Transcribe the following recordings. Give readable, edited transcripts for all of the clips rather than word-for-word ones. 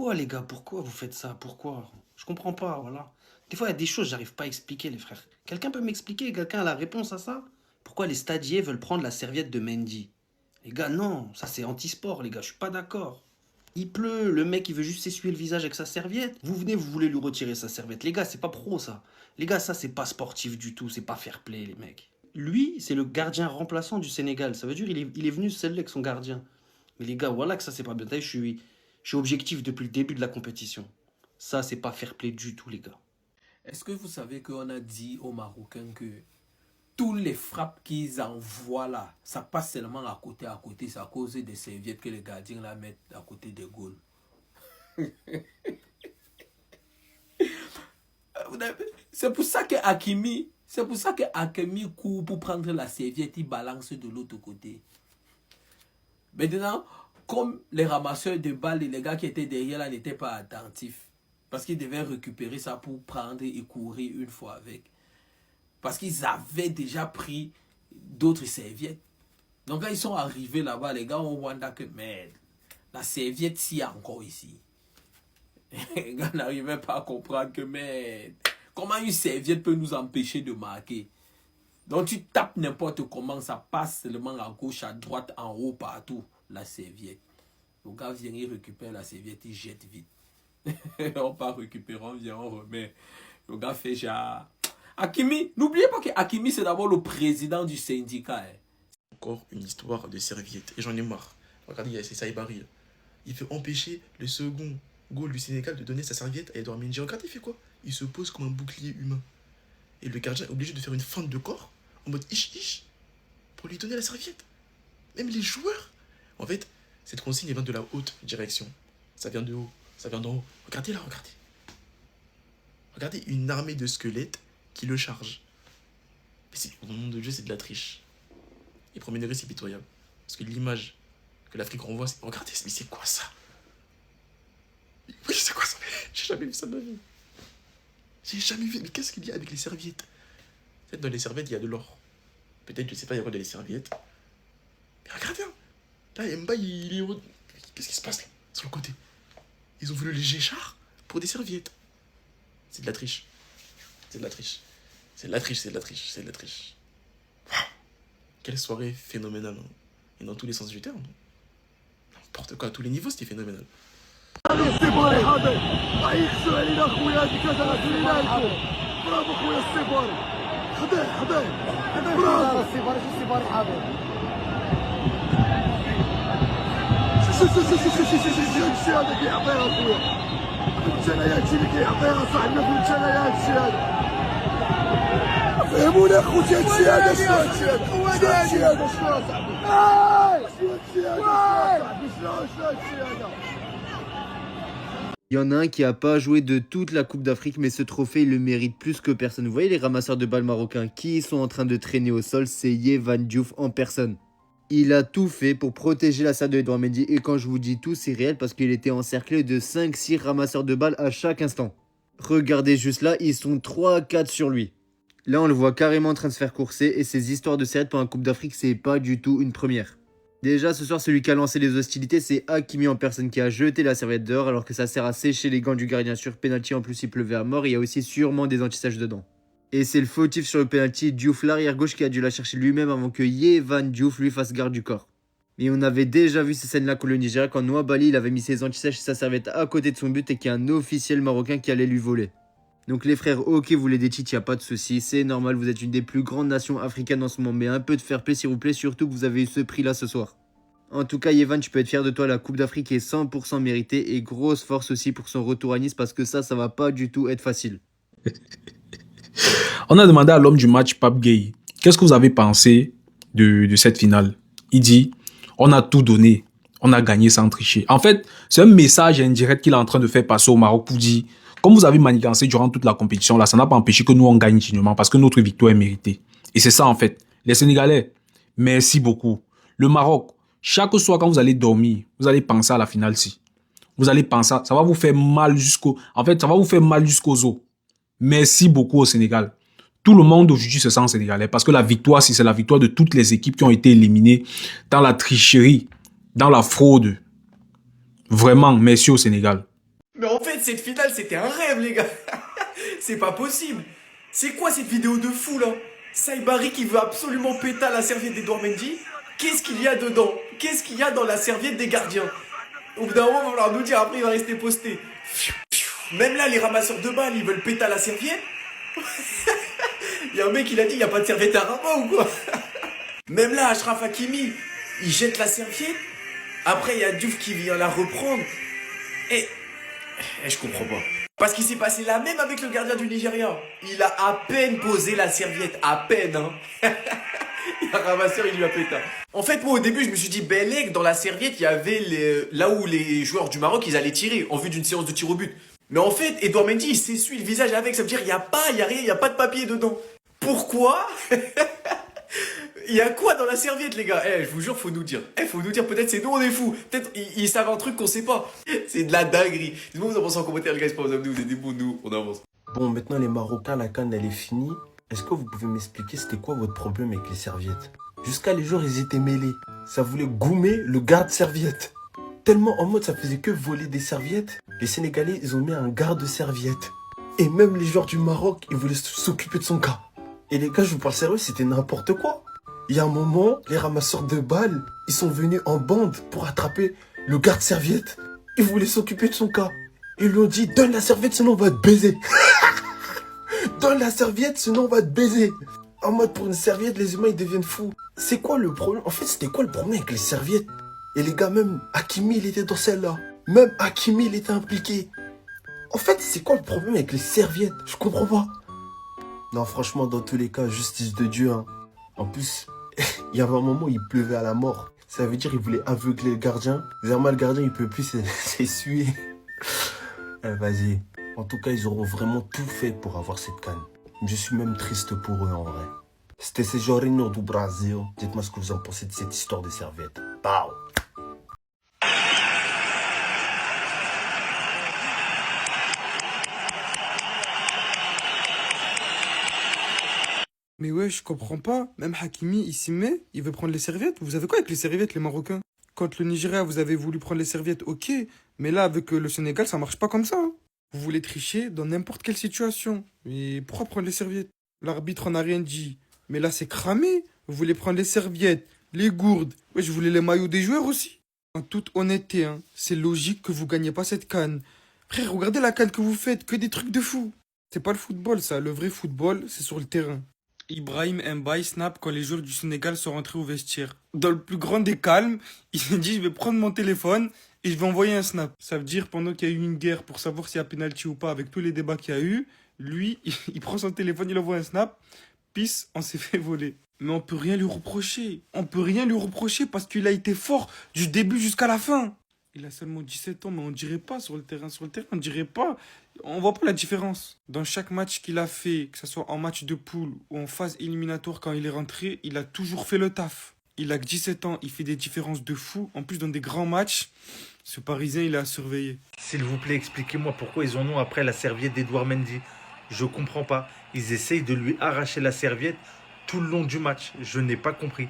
pourquoi les gars? Pourquoi vous faites ça? Pourquoi? Je comprends pas, voilà. Des fois, il y a des choses, j'arrive pas à expliquer, les frères. Quelqu'un peut m'expliquer? Quelqu'un a la réponse à ça? Pourquoi les stadiers veulent prendre la serviette de Mendy? Les gars, non, ça c'est anti-sport, les gars, je suis pas d'accord. Il pleut, le mec il veut juste s'essuyer le visage avec sa serviette. Vous venez, vous voulez lui retirer sa serviette. Les gars, c'est pas pro ça. Les gars, ça c'est pas sportif du tout, c'est pas fair play, les mecs. Lui, c'est le gardien remplaçant du Sénégal. Ça veut dire il est venu seul avec son gardien. Mais les gars, voilà que ça c'est pas bien. Je suis objectif depuis le début de la compétition. Ça, c'est pas fair play du tout, les gars. Est-ce que vous savez qu'on a dit aux Marocains que tous les frappes qu'ils envoient là, ça passe seulement à côté, c'est à cause des serviettes que les gardiens la mettent à côté des goals. C'est pour ça que Hakimi court pour prendre la serviette, il balance de l'autre côté. Maintenant, comme les ramasseurs de balles et les gars qui étaient derrière là n'étaient pas attentifs, parce qu'ils devaient récupérer ça pour prendre et courir une fois avec. Parce qu'ils avaient déjà pris d'autres serviettes. Donc quand ils sont arrivés là-bas, les gars ont wonder que merde, la serviette s'y est encore ici. Les gars n'arrivaient pas à comprendre que merde, comment une serviette peut nous empêcher de marquer? Donc tu tapes n'importe comment, ça passe seulement à gauche, à droite, en haut, partout, la serviette. Le gars vient, il récupère la serviette, il jette vite. On part récupérer, on vient, on remet. Le gars fait genre... Hakimi, n'oubliez pas que Hakimi c'est d'abord le président du syndicat. Encore une histoire de serviette. Et j'en ai marre. Regardez, il y a Saïbari. Il fait empêcher le second goal du Sénégal de donner sa serviette à Edouard Mendy. Regardez, il fait quoi? Il se pose comme un bouclier humain. Et le gardien est obligé de faire une feinte de corps en mode ish pour lui donner la serviette. Même les joueurs. En fait, cette consigne elle vient de la haute direction. Ça vient de haut. Ça vient d'en haut. Regardez là, regardez. Regardez une armée de squelettes qui le charge. Mais au nom de Dieu, c'est de la triche. Et premier degré, c'est pitoyable. Parce que l'image que l'Afrique renvoie, c'est... Regardez, mais c'est quoi ça? Oui, c'est quoi ça? J'ai jamais vu ça de ma vie. J'ai jamais vu. Mais qu'est-ce qu'il y a avec les serviettes? Peut-être dans les serviettes, il y a de l'or. Peut-être, je sais pas, il y a quoi dans les serviettes. Mais regardez, hein. Là, Mba, il est... Qu'est-ce qui se passe là, sur le côté? Ils ont voulu les Géchard pour des serviettes. C'est de la triche. C'est de la triche. C'est de la triche, c'est de la triche, c'est de la triche. Wow. Quelle soirée phénoménale. Hein. Et dans tous les sens du terme. N'importe quoi, à tous les niveaux, c'était phénoménal. فهمونا خوتي هادشي هذا شنو هادشي هذا Il y en a un qui a pas joué de toute la Coupe d'Afrique, mais ce trophée, il le mérite plus que personne. Vous voyez les ramasseurs de balles marocains qui sont en train de traîner au sol, c'est Yehvan Diouf en personne. Il a tout fait pour protéger la salle de Edouard Mendy. Et quand je vous dis tout, c'est réel parce qu'il était encerclé de 5-6 ramasseurs de balles à chaque instant. Regardez juste là, ils sont 3-4 sur lui. Là, on le voit carrément en train de se faire courser. Et ces histoires de serviettes pour la Coupe d'Afrique, c'est pas du tout une première. Déjà, ce soir, celui qui a lancé les hostilités, c'est Hakimi en personne qui a jeté la serviette dehors alors que ça sert à sécher les gants du gardien sur penalty. En plus, il pleuvait à mort et il y a aussi sûrement des antisèches dedans. Et c'est le fautif sur le penalty, Diouf l'arrière gauche qui a dû la chercher lui-même avant que Yehvan Diouf lui fasse garde du corps. Mais on avait déjà vu ces scènes-là contre le Nigeria quand Noabali il avait mis ses antisèches et sa serviette à côté de son but et qu'il y a un officiel marocain qui allait lui voler. Donc les frères, ok, vous voulez des cheats, y a pas de souci, c'est normal, vous êtes une des plus grandes nations africaines en ce moment, mais un peu de fair play s'il vous plaît, surtout que vous avez eu ce prix-là ce soir. En tout cas, Yehvan, tu peux être fier de toi, la Coupe d'Afrique est 100% méritée et grosse force aussi pour son retour à Nice parce que ça va pas du tout être facile. On a demandé à l'homme du match, Pape Gueye, qu'est-ce que vous avez pensé de cette finale? Il dit, on a tout donné, on a gagné sans tricher. En fait, c'est un message indirect qu'il est en train de faire passer au Maroc pour dire, comme vous avez manigancé durant toute la compétition, là, ça n'a pas empêché que nous, on gagne dignement parce que notre victoire est méritée. Et c'est ça, en fait. Les Sénégalais, merci beaucoup. Le Maroc, chaque soir quand vous allez dormir, vous allez penser à la finale-ci. Vous allez penser, ça va vous faire mal jusqu'au... En fait, ça va vous faire mal jusqu'aux os. Merci beaucoup au Sénégal. Tout le monde aujourd'hui se sent sénégalais parce que la victoire, c'est la victoire de toutes les équipes qui ont été éliminées dans la tricherie, dans la fraude. Vraiment, merci au Sénégal. Mais en fait, cette finale, c'était un rêve, les gars. C'est pas possible. C'est quoi cette vidéo de fou, là? Saibari qui veut absolument péter la serviette d'Edouard Mendy. Qu'est-ce qu'il y a dedans? Qu'est-ce qu'il y a dans la serviette des gardiens? Au bout d'un moment, il va falloir nous dire, après, il va rester posté. Même là, les ramasseurs de balles, ils veulent péter la serviette. Il y a un mec, il a dit, il n'y a pas de serviette à ramas ou quoi? Même là, Achraf Hakimi, il jette la serviette. Après, il y a Diouf qui vient la reprendre. Et je comprends pas. Parce qu'il s'est passé la même avec le gardien du Nigeria. Il a à peine posé la serviette. À peine, hein. Le ramasseur, il lui a pété. En fait, moi, au début, je me suis dit, Bellec, dans la serviette, il y avait là où les joueurs du Maroc, ils allaient tirer, en vue d'une séance de tir au but. Mais en fait, Edouard Mendy, il s'essuie le visage avec. Ça veut dire, il n'y a rien, il n'y a pas de papier dedans. Pourquoi? Il y a quoi dans la serviette, les gars? Je vous jure, faut nous dire. Faut nous dire, peut-être c'est nous, on est fous. Peut-être ils savent un truc qu'on sait pas. C'est de la dinguerie. Dites-moi, vous en pensez en commentaire, les gars, c'est pas vous amener, vous êtes des bons, nous, on avance. Bon, maintenant les Marocains, la CAN elle est finie. Est-ce que vous pouvez m'expliquer c'était quoi votre problème avec les serviettes? Jusqu'à les jours ils étaient mêlés. Ça voulait goumer le garde-serviette. Tellement en mode ça faisait que voler des serviettes. Les Sénégalais ils ont mis un garde-serviette. Et même les joueurs du Maroc ils voulaient s'occuper de son cas. Et les gars je vous parle sérieux c'était n'importe quoi. Il y a un moment les ramasseurs de balles ils sont venus en bande pour attraper le garde-serviette. Ils voulaient s'occuper de son cas. Ils lui ont dit donne la serviette sinon on va te baiser. Donne la serviette, sinon on va te baiser. En mode, pour une serviette, les humains, ils deviennent fous. C'est quoi le problème? En fait, c'était quoi le problème avec les serviettes? Et les gars, même Hakimi, il était dans celle-là. Même Hakimi, il était impliqué. En fait, c'est quoi le problème avec les serviettes? Je comprends pas. Non, franchement, dans tous les cas, justice de Dieu. Hein. En plus, il y avait un moment où il pleuvait à la mort. Ça veut dire qu'il voulait aveugler le gardien. Zerma, le gardien, il peut plus s'essuyer. Vas-y. En tout cas, ils auront vraiment tout fait pour avoir cette canne. Je suis même triste pour eux en vrai. C'était ces Jorginho du Brasil. Dites-moi ce que vous en pensez de cette histoire de serviette. Pow! Mais ouais, je comprends pas. Même Hakimi, il s'y met, il veut prendre les serviettes. Vous avez quoi avec les serviettes, les Marocains? Quand le Nigeria, vous avez voulu prendre les serviettes, ok. Mais là, avec le Sénégal, ça marche pas comme ça. Hein. Vous voulez tricher dans n'importe quelle situation. Mais pourquoi prendre les serviettes? L'arbitre en a rien dit. Mais là, c'est cramé. Vous voulez prendre les serviettes, les gourdes. Ouais, je voulais les maillots des joueurs aussi. En toute honnêteté, hein, c'est logique que vous gagnez pas cette canne. Frère, regardez la canne que vous faites, que des trucs de fou. C'est pas le football, ça. Le vrai football, c'est sur le terrain. Ibrahim Mbaye snap quand les joueurs du Sénégal sont rentrés au vestiaire. Dans le plus grand des calmes, il s'est dit, je vais prendre mon téléphone et je vais envoyer un snap. Ça veut dire, pendant qu'il y a eu une guerre pour savoir s'il y a penalty ou pas, avec tous les débats qu'il y a eu, lui, il prend son téléphone, il envoie un snap, pisse, on s'est fait voler. Mais on peut rien lui reprocher. On peut rien lui reprocher parce qu'il a été fort du début jusqu'à la fin. Il a seulement 17 ans, mais on dirait pas sur le terrain. Sur le terrain, on dirait pas. On voit pas la différence. Dans chaque match qu'il a fait, que ce soit en match de poule ou en phase éliminatoire quand il est rentré, il a toujours fait le taf. Il a que 17 ans, il fait des différences de fou. En plus, dans des grands matchs, ce Parisien, il est à surveiller. S'il vous plaît, expliquez-moi pourquoi ils en ont après la serviette d'Edouard Mendy. Je comprends pas. Ils essayent de lui arracher la serviette tout le long du match. Je n'ai pas compris.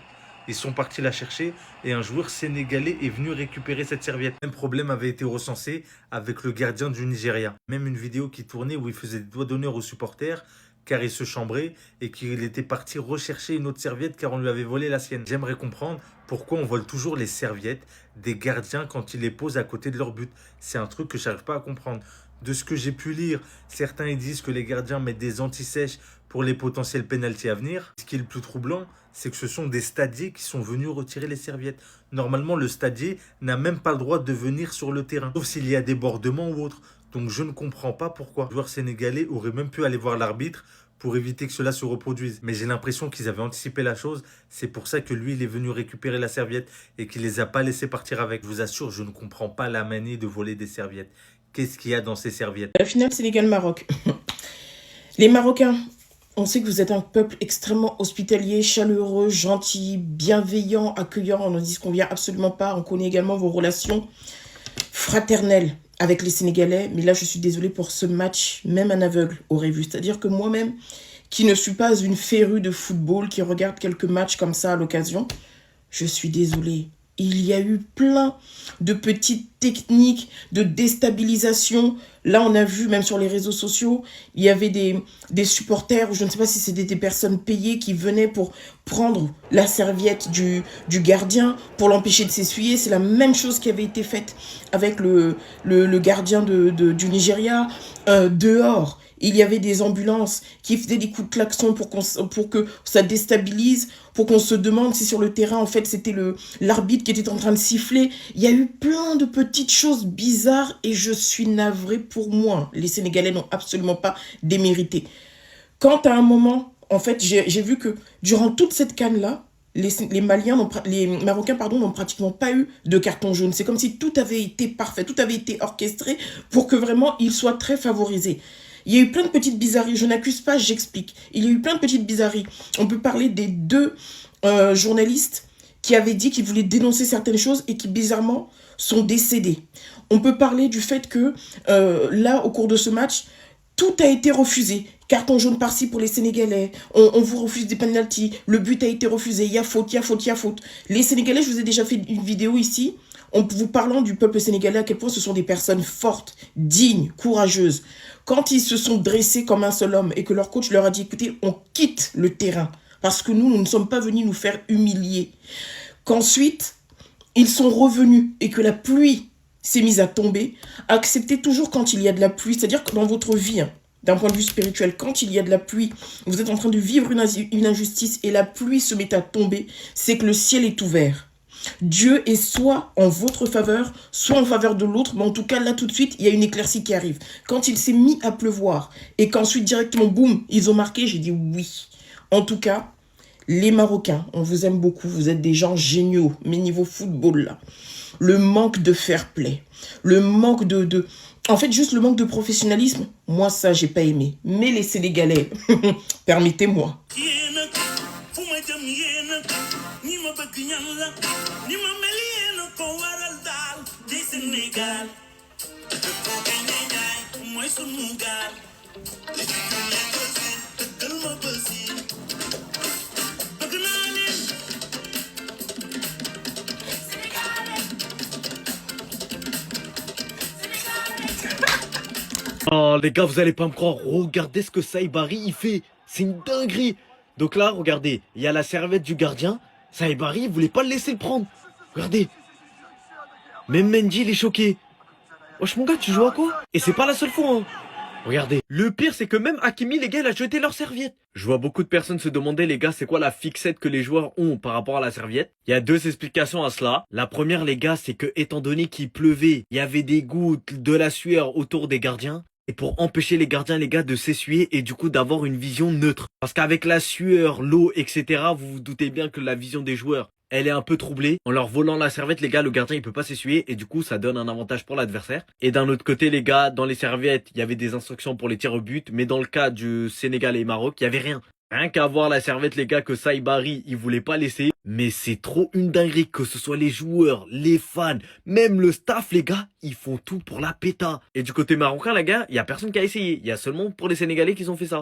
Ils sont partis la chercher et un joueur sénégalais est venu récupérer cette serviette. Le même problème avait été recensé avec le gardien du Nigeria. Même une vidéo qui tournait où il faisait des doigts d'honneur aux supporters car il se chambrait et qu'il était parti rechercher une autre serviette car on lui avait volé la sienne. J'aimerais comprendre pourquoi on vole toujours les serviettes des gardiens quand ils les posent à côté de leur but. C'est un truc que je n'arrive pas à comprendre. De ce que j'ai pu lire, certains ils disent que les gardiens mettent des anti-sèches pour les potentiels pénaltys à venir. Ce qui est le plus troublant, c'est que ce sont des stadiers qui sont venus retirer les serviettes. Normalement, le stadier n'a même pas le droit de venir sur le terrain, sauf s'il y a débordement ou autre. Donc je ne comprends pas pourquoi. Les joueurs sénégalais auraient même pu aller voir l'arbitre pour éviter que cela se reproduise. Mais j'ai l'impression qu'ils avaient anticipé la chose. C'est pour ça que lui, il est venu récupérer la serviette et qu'il les a pas laissés partir avec. Je vous assure, je ne comprends pas la manie de voler des serviettes. Qu'est-ce qu'il y a dans ces serviettes? La finale Sénégal-Maroc. Les Marocains, on sait que vous êtes un peuple extrêmement hospitalier, chaleureux, gentil, bienveillant, accueillant. On ne dit ce qu'on vient absolument pas. On connaît également vos relations fraternelles avec les Sénégalais. Mais là, je suis désolée pour ce match, même un aveugle aurait vu. C'est-à-dire que moi-même, qui ne suis pas une férue de football, qui regarde quelques matchs comme ça à l'occasion, je suis désolée. il y a eu plein de petites techniques de déstabilisation. Là, on a vu, même sur les réseaux sociaux, il y avait des supporters, ou je ne sais pas si c'était des personnes payées qui venaient pour prendre la serviette du gardien pour l'empêcher de s'essuyer. C'est la même chose qui avait été faite avec le gardien du Nigeria. Dehors, il y avait des ambulances qui faisaient des coups de klaxon pour que ça déstabilise, pour qu'on se demande si sur le terrain, en fait, c'était l'arbitre qui était en train de siffler. Il y a eu plein de petites choses bizarres et je suis navrée pour moi. Les Sénégalais n'ont absolument pas démérité. Quand à un moment, en fait, j'ai vu que durant toute cette CAN-là, les Marocains n'ont pratiquement pas eu de carton jaune. C'est comme si tout avait été parfait, tout avait été orchestré pour que vraiment ils soient très favorisés. Il y a eu plein de petites bizarreries. Je n'accuse pas, j'explique. Il y a eu plein de petites bizarreries. On peut parler des 2 journalistes qui avaient dit qu'ils voulaient dénoncer certaines choses et qui, bizarrement, sont décédés. On peut parler du fait que, là, au cours de ce match, tout a été refusé. Carton jaune par-ci pour les Sénégalais. On vous refuse des penalties. Le but a été refusé. Il y a faute, il y a faute, il y a faute. Les Sénégalais, je vous ai déjà fait une vidéo ici en vous parlant du peuple sénégalais, à quel point ce sont des personnes fortes, dignes, courageuses. Quand ils se sont dressés comme un seul homme et que leur coach leur a dit, écoutez, on quitte le terrain parce que nous ne sommes pas venus nous faire humilier. Qu'ensuite, ils sont revenus et que la pluie s'est mise à tomber. Acceptez toujours quand il y a de la pluie, c'est-à-dire que dans votre vie, d'un point de vue spirituel, quand il y a de la pluie, vous êtes en train de vivre une injustice et la pluie se met à tomber, c'est que le ciel est ouvert. Dieu est soit en votre faveur, soit en faveur de l'autre, mais en tout cas, là, tout de suite, il y a une éclaircie qui arrive. Quand il s'est mis à pleuvoir et qu'ensuite, directement, boum, ils ont marqué, j'ai dit oui. En tout cas, les Marocains, on vous aime beaucoup, vous êtes des gens géniaux, mais niveau football, là, le manque de fair play, le manque en fait, juste le manque de professionnalisme, moi, ça, j'ai pas aimé. Mais les Sénégalais, permettez-moi. Oh les gars, vous allez pas me croire, regardez ce que Saïbari il fait, c'est une dinguerie. Donc là, regardez, il y a la serviette du gardien, Saïbari il voulait pas le laisser le prendre. Regardez, même Mendy il est choqué. Wesh mon gars, tu joues à quoi? Et c'est pas la seule fois hein. Regardez, le pire c'est que même Hakimi les gars il a jeté leur serviette. Je vois beaucoup de personnes se demander les gars c'est quoi la fixette que les joueurs ont par rapport à la serviette. Il y a 2 explications à cela. La première les gars c'est que étant donné qu'il pleuvait, il y avait des gouttes de la sueur autour des gardiens. Et pour empêcher les gardiens, les gars, de s'essuyer et du coup d'avoir une vision neutre. Parce qu'avec la sueur, l'eau, etc., vous vous doutez bien que la vision des joueurs, elle est un peu troublée. En leur volant la serviette, les gars, le gardien, il peut pas s'essuyer et du coup, ça donne un avantage pour l'adversaire. Et d'un autre côté, les gars, dans les serviettes, il y avait des instructions pour les tirs au but. Mais dans le cas du Sénégal et Maroc, il y avait rien. Rien qu'à voir la serviette, les gars, que Saïbari, il voulait pas laisser. Mais c'est trop une dinguerie, que ce soit les joueurs, les fans, même le staff, les gars, ils font tout pour la péta. Et du côté marocain, les gars, il y a personne qui a essayé. Il y a seulement pour les Sénégalais qui ont fait ça.